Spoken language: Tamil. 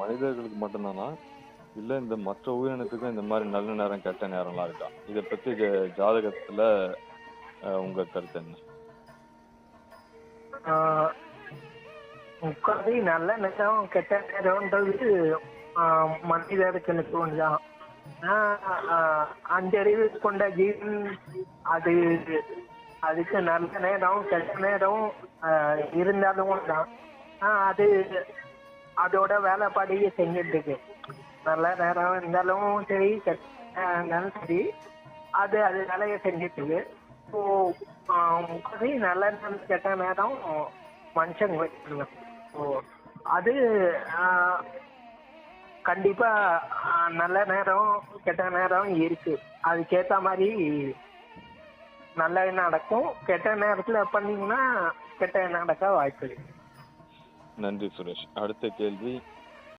மனிதர்களுக்கு மட்டும்தானா? இல்ல இந்த மற்ற உயிரினத்துக்கும் இந்த மாரி நல்ல நேரம், கெட்ட நேரம்லாம் இருக்கா? இத பத்தி ஜாதகத்துல உங்க கருத்து என்ன? ஆ, முக்காவாசி நல்ல நேரம் கெட்ட நேரம்ன்றது ஆ, மனிதர்களுக்கு ஒன்றுதான். அஞ்சறிவு கொண்ட ஜீவன் அது அதுக்கு நல்ல நேரம் கெட்ட நேரம் இருந்தாலும் தான் அது அதோட வேலைப்பாடி செஞ்சுட்டு இருக்கு. நல்ல நேரம் இருந்தாலும் சரி கெட்ட நேரம் இருந்தாலும் சரி அது அது வேலையை செஞ்சுட்டு இருக்கு. ஸோ முக்காவாசி நல்ல நேரம் கெட்ட நேரம் மனுஷங்க வச்சிருக்காங்க. ஸோ அது கண்டிப்பா நல்ல நேரம் கெட்ட நேரம் இருக்கு. அதுக்கேத்த மாதிரி நல்லது நடக்கும். கெட்ட நேரத்துல பண்ணீங்கன்னா கெட்ட நடக்க வாய்ப்பு இருக்கு. நன்றி சுரேஷ். அடுத்த கேள்வி,